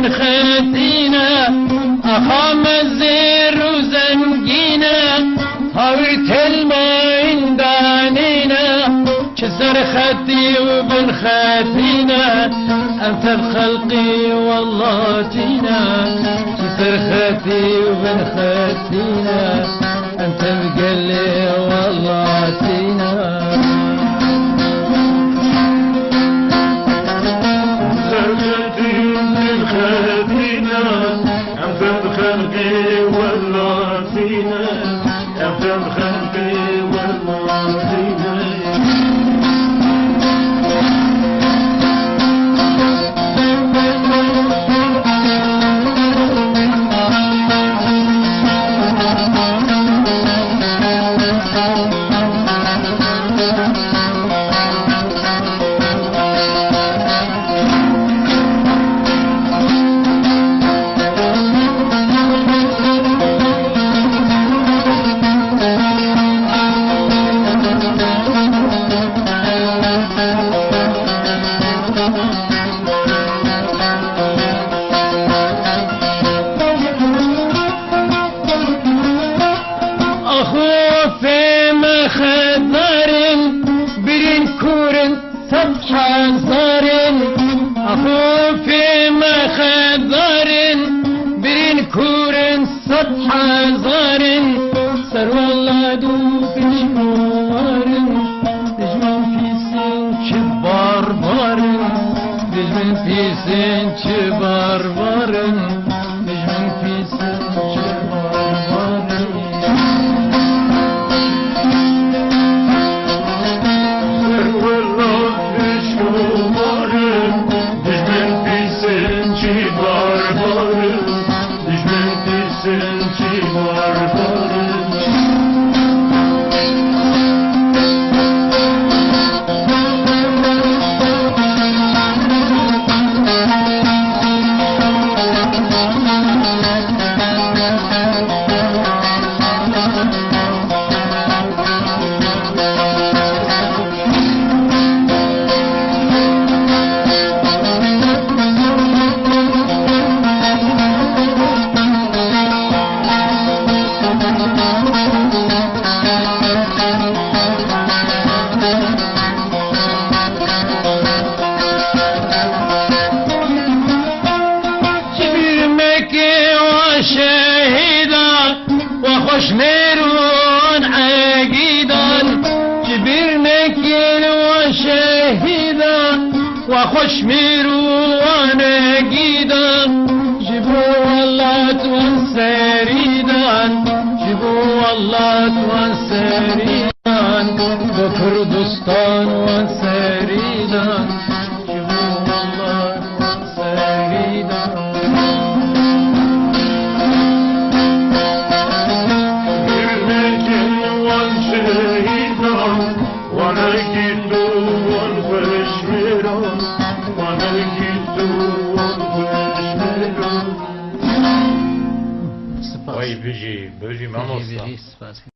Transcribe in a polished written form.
وبن خدينا أخام الزير وزنقينا هاويت الماء دانينا كسر خدي وبن خدينا أنت بخلقي والله تينا كسر خدي وبن خدينا أنت بقلي والله تينا وخشمير وانا قيدا جيبوا والله توسريدان جيبوا والله توسريدان بكردستان وسريدان جيبوا والله توسريدان المجن والشهيدان وانا قيدو والخشميران وای بجی مامۆستا